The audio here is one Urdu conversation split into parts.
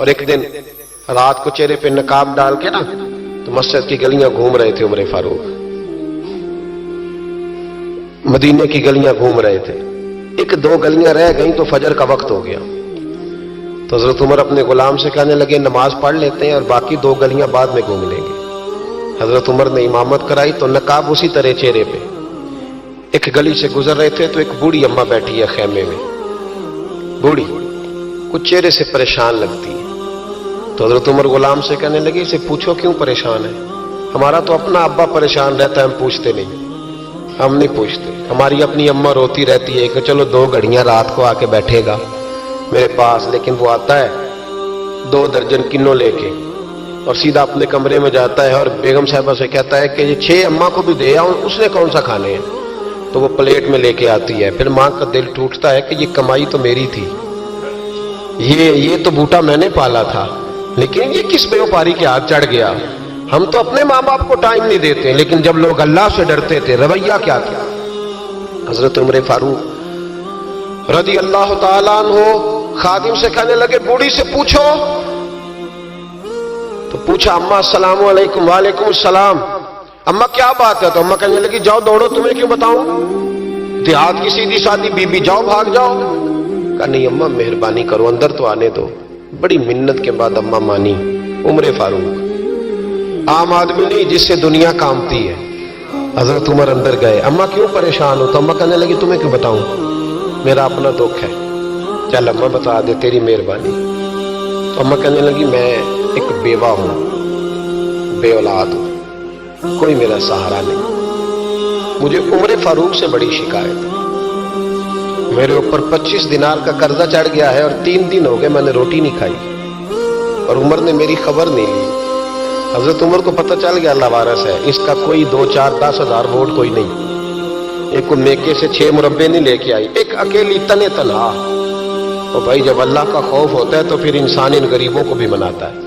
اور ایک دن رات کو چہرے پہ نقاب ڈال کے نا تو مسجد کی گلیاں گھوم رہے تھے عمر فاروق، مدینے کی گلیاں گھوم رہے تھے، ایک دو گلیاں رہ گئیں تو فجر کا وقت ہو گیا، تو حضرت عمر اپنے غلام سے کہنے لگے نماز پڑھ لیتے ہیں اور باقی دو گلیاں بعد میں گھوم لیں گے۔ حضرت عمر نے امامت کرائی تو نقاب اسی طرح چہرے پہ۔ ایک گلی سے گزر رہے تھے تو ایک بوڑھی اماں بیٹھی ہے خیمے میں، بوڑھی کچھ چہرے سے پریشان لگتی ہے، تو حضرت عمر غلام سے کہنے لگے اسے پوچھو کیوں پریشان ہے؟ ہمارا تو اپنا ابا پریشان رہتا ہے، ہم پوچھتے نہیں، ہم نہیں پوچھتے، ہماری اپنی اماں روتی رہتی ہے کہ چلو 2 گھڑیاں رات کو آ کے بیٹھے گا میرے پاس، لیکن وہ آتا ہے 2 درجن کنوں لے کے اور سیدھا اپنے کمرے میں جاتا ہے اور بیگم صاحبہ سے کہتا ہے کہ یہ 6 اماں کو بھی دے آؤں، اس نے کون سا کھانے ہیں، تو وہ پلیٹ میں لے کے آتی ہے۔ پھر ماں کا دل ٹوٹتا ہے کہ یہ کمائی تو میری تھی، یہ تو بوٹا میں نے پالا تھا، لیکن یہ کس بیوپاری کے ہاتھ چڑھ گیا۔ ہم تو اپنے ماں باپ کو ٹائم نہیں دیتے، لیکن جب لوگ اللہ سے ڈرتے تھے رویہ کیا تھا۔ حضرت عمر فاروق رضی اللہ تعالیٰ عنہ خادم سے کہنے لگے بوڑھی سے پوچھو، تو پوچھا اماں السلام علیکم۔ وعلیکم السلام۔ اماں کیا بات ہے؟ تو اماں کہنے لگی جاؤ دوڑو، تمہیں کیوں بتاؤں، دیہات کی سیدھی سادی بی بی، جاؤ بھاگ جاؤ۔ کہا نہیں اماں مہربانی کرو اندر تو آنے دو۔ بڑی منت کے بعد اماں مانی۔ عمر فاروق عام آدمی نہیں جس سے دنیا کامتی ہے۔ حضرت عمر اندر گئے، اماں کیوں پریشان ہو؟ تو اماں کہنے لگی تمہیں کیوں بتاؤں، میرا اپنا دکھ ہے، چل اماں بتا دے تیری مہربانی۔ تو اماں کہنے لگی میں ایک بیوہ ہوں، بے اولاد ہوں، کوئی میرا سہارا نہیں، مجھے عمر فاروق سے بڑی شکایت ہے، میرے اوپر 25 دینار کا قرضہ چڑھ گیا ہے اور 3 دن ہو گئے میں نے روٹی نہیں کھائی، اور عمر نے میری خبر نہیں لی۔ حضرت عمر کو پتہ چل گیا اللہ وارث ہے، اس کا کوئی 2 4 10 ہزار ووٹ کوئی نہیں، ایک کو میکے سے 6 مربے نہیں لے کے آئی، ایک اکیلی تنے تنہا۔ اور بھائی جب اللہ کا خوف ہوتا ہے تو پھر انسان ان غریبوں کو بھی مناتا ہے،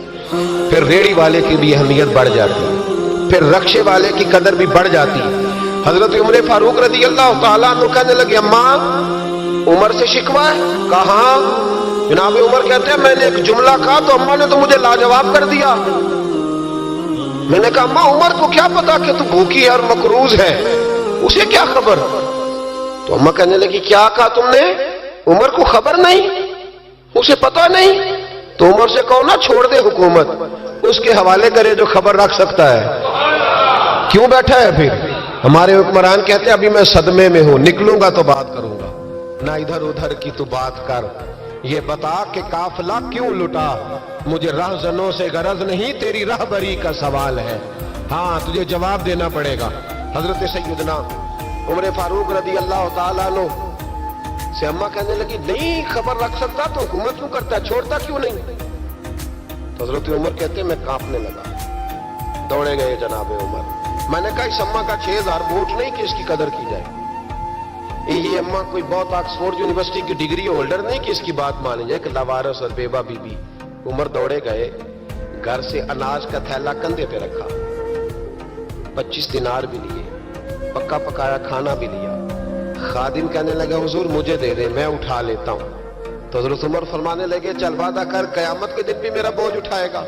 پھر ریڑھی والے کی بھی اہمیت بڑھ جاتی ہے، پھر رکشے والے کی قدر بھی بڑھ جاتی ہے۔ حضرت عمر فاروق رضی اللہ تعالیٰ عنہ کہنے لگے اماں عمر سے شکوہ ہے؟ کہا جناب عمر کہتے ہیں میں نے ایک جملہ کہا تو اماں نے تو مجھے لاجواب کر دیا۔ میں نے کہا اماں عمر کو کیا پتا کہ تو بھوکی ہے اور مقروض ہے، اسے کیا خبر؟ تو اماں کہنے لگی کیا کہا تم نے؟ عمر کو خبر نہیں، اسے پتا نہیں؟ تو عمر سے کہو نا چھوڑ دے حکومت، اس کے حوالے کرے جو خبر رکھ سکتا ہے، کیوں بیٹھا ہے پھر؟ ہمارے حکمران کہتے ہیں ابھی میں صدمے میں ہوں، نکلوں گا تو بات کروں گا، نہ ادھر ادھر کی تو بات کر، یہ بتا کہ قافلہ کیوں لٹا، مجھے رہزنوں سے غرض نہیں، تیری رہبری کا سوال ہے، ہاں تجھے جواب دینا پڑے گا۔ حضرت سیدنا عمر فاروق رضی اللہ تعالیٰ عنہ سے اماں کہنے لگی نہیں خبر رکھ سکتا تو حکومت کیوں کرتا، چھوڑتا کیوں نہیں؟ تو حضرت عمر کہتے ہیں میں کانپنے لگا، دوڑے گئے جناب عمر۔ میں نے کہا اس اماں کا 6000 ووٹ نہیں کہ اس کی قدر کی جائے، یہ اماں کوئی بہت آکسفورڈ یونیورسٹی کی ڈگری ہولڈر نہیں کہ اس کی بات مانی جائے، کہ لاوارث اور بیوہ بی بی۔ عمر دوڑے گئے، گھر سے اناج کا تھیلا کندھے پہ رکھا، 25 دینار بھی لیے، پکا پکایا کھانا بھی لیا۔ خادم کہنے لگا حضور مجھے دے دیں میں اٹھا لیتا ہوں، تو حضرت عمر فرمانے لگے چل وعدہ کر قیامت کے دن بھی میرا بوجھ اٹھائے گا؟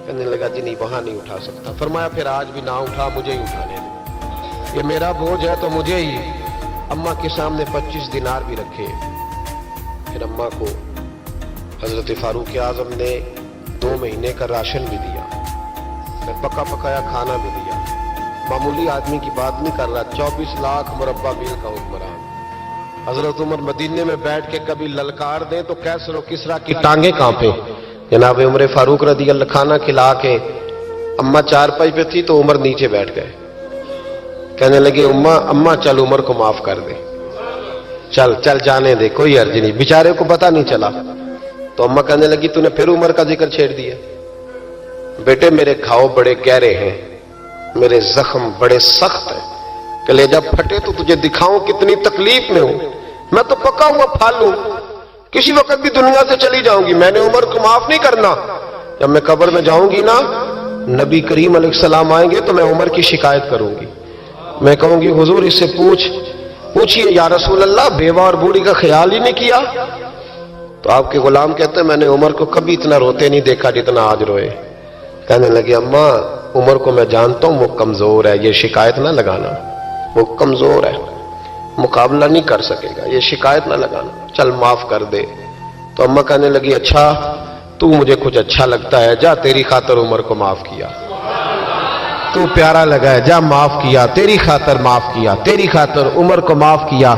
کہنے لگا جی نہیں وہاں نہیں اٹھا سکتا۔ فرمایا پھر آج بھی نہ اٹھا، مجھے ہی اٹھانے دے، یہ میرا بوجھ ہے تو مجھے ہی۔ اماں کے سامنے 25 دینار بھی رکھے، پھر اماں کو حضرت فاروق اعظم نے 2 مہینے کا راشن بھی دیا، پھر پکا پکایا کھانا بھی دیا۔ معمولی آدمی کی بات نہیں کر رہا، 24 لاکھ مربع میل کا حکمران۔ حضرت عمر مدینے میں بیٹھ کے کبھی للکار دیں تو کیسر و کسریٰ کی ٹانگیں کانپیں۔ جناب عمر فاروق رضی اللہ کھانا کھلا کے اماں چارپائی پہ تھی تو عمر نیچے بیٹھ گئے، کہنے لگے اماں چل عمر کو معاف کر دے، چل چل جانے دے، کوئی عرض نہیں، بیچارے کو پتہ نہیں چلا۔ تو اماں کہنے لگی تو نے پھر عمر کا ذکر چھیڑ دیا۔ بیٹے میرے گھاؤ بڑے گہرے ہیں، میرے زخم بڑے سخت ہیں، کلیجہ پھٹے تو تجھے دکھاؤں کتنی تکلیف میں ہوں، میں تو پکا ہوا پھل ہوں، کسی وقت بھی دنیا سے چلی جاؤں گی، میں نے عمر کو معاف نہیں کرنا۔ جب میں قبر میں جاؤں گی نا، نبی کریم علیہ السلام آئیں گے تو میں عمر کی شکایت کروں گی، میں کہوں گی حضور اس سے پوچھئے یا رسول اللہ بیوہ اور بوڑھی کا خیال ہی نہیں کیا، تو آپ کے غلام کہتے ہیں میں نے عمر کو کبھی اتنا روتے نہیں دیکھا جتنا آج روئے. کہنے لگے اماں عمر کو میں جانتا ہوں وہ کمزور ہے، یہ شکایت نہ لگانا، وہ کمزور ہے، مقابلہ نہیں کر سکے گا، یہ شکایت نہ لگانا، چل معاف کر دے. تو اماں کہنے لگی اچھا تو مجھے کچھ اچھا لگتا ہے، جا تیری خاطر عمر کو معاف کیا، تو پیارا لگا ہے، جا معاف کیا، تیری خاطر معاف کیا، تیری خاطر عمر کو معاف کیا.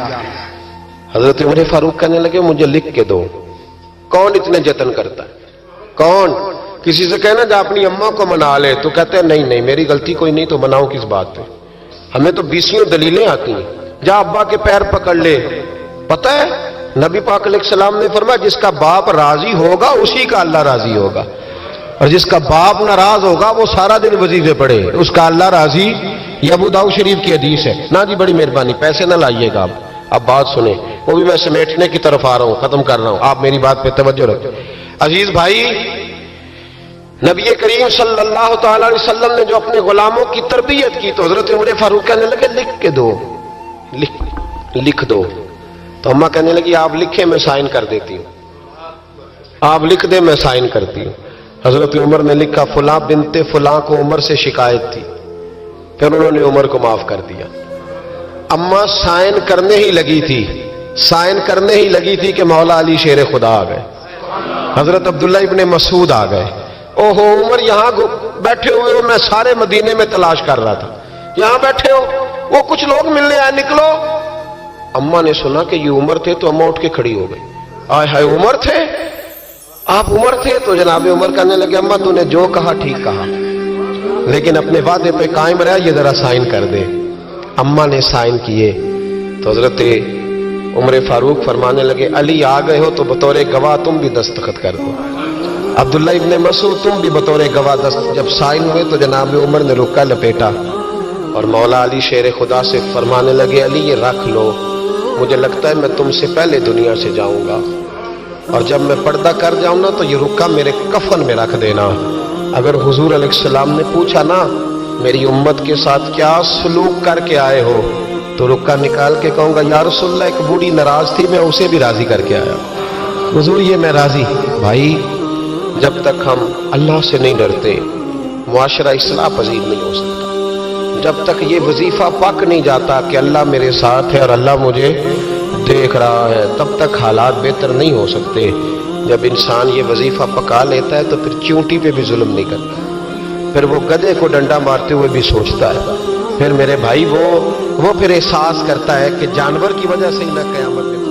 حضرت عمر فاروق کہنے لگے مجھے لکھ کے دو. کون اتنے جتن کرتا ہے؟ کون؟ کسی سے کہنا جا اپنی اماں کو منا لے، تو کہتے ہیں نہیں نہیں میری غلطی کوئی نہیں، تو مناؤ کس بات پہ؟ ہمیں تو 20 دلیلیں آتی ہیں. جا ابا کے پیر پکڑ لے. پتہ ہے نبی پاک علیہ السلام نے فرمایا جس کا باپ راضی ہوگا اسی کا اللہ راضی ہوگا، اور جس کا باپ ناراض ہوگا وہ سارا دن وظیفے پڑھے، اس کا اللہ راضی. یہ ابو داؤد شریف کی حدیث ہے. نا جی بڑی مہربانی، پیسے نہ لائیے گا. اب بات سنیں، وہ بھی میں سمیٹنے کی طرف آ رہا ہوں، ختم کر رہا ہوں، آپ میری بات پہ توجہ رکھیں. عزیز بھائی، نبی کریم صلی اللہ تعالی علیہ وسلم نے جو اپنے غلاموں کی تربیت کی تو حضرت عمر فاروق کہنے لگے لکھ کے دو، لکھ دو. تو اماں کہنے لگی آپ لکھیں میں سائن کر دیتی ہوں، آپ لکھ دیں میں سائن کرتی ہوں. حضرت عمر نے لکھا فلاں بنت فلاں کو عمر سے شکایت تھی، پھر انہوں نے عمر کو معاف کر دیا. اماں سائن کرنے ہی لگی تھی، سائن کرنے ہی لگی تھی کہ مولا علی شیر خدا آ گئے، حضرت عبداللہ ابن مسعود آ گئے. اوہو عمر یہاں بیٹھے ہوئے ہو، میں سارے مدینے میں تلاش کر رہا تھا، یہاں بیٹھے ہو، وہ کچھ لوگ ملنے آئے، نکلو. اماں نے سنا کہ یہ عمر تھے تو اماں اٹھ کے کھڑی ہو گئی. آئے ہائے عمر تھے، آپ عمر تھے؟ تو جناب عمر کہنے لگے اماں تو نے جو کہا ٹھیک کہا، لیکن اپنے وعدے پہ قائم رہا، یہ ذرا سائن کر دے. اماں نے سائن کیے تو حضرت عمر فاروق فرمانے لگے علی آ گئے ہو تو بطور گواہ تم بھی دستخط کر دو. عبداللہ ابن مسعود تم بھی بطور گواہ جب سائن ہوئے تو جناب عمر نے رکا لپیٹا اور مولا علی شیر خدا سے فرمانے لگے علی یہ رکھ لو، مجھے لگتا ہے میں تم سے پہلے دنیا سے جاؤں گا، اور جب میں پردہ کر جاؤں نا تو یہ رکا میرے کفن میں رکھ دینا. اگر حضور علیہ السلام نے پوچھا نا میری امت کے ساتھ کیا سلوک کر کے آئے ہو، تو رکا نکال کے کہوں گا یا رسول اللہ ایک بوڑھی ناراض تھی میں اسے بھی راضی کر کے آیا، حضور یہ میں راضی. بھائی جب تک ہم اللہ سے نہیں ڈرتے معاشرہ اصلاح پذیر نہیں ہو سکتا. جب تک یہ وظیفہ پک نہیں جاتا کہ اللہ میرے ساتھ ہے اور اللہ مجھے دیکھ رہا ہے، تب تک حالات بہتر نہیں ہو سکتے. جب انسان یہ وظیفہ پکا لیتا ہے تو پھر چونٹی پہ بھی ظلم نہیں کرتا، پھر وہ گدھے کو ڈنڈا مارتے ہوئے بھی سوچتا ہے، پھر میرے بھائی وہ پھر احساس کرتا ہے کہ جانور کی وجہ سے ہی میں قیامت میں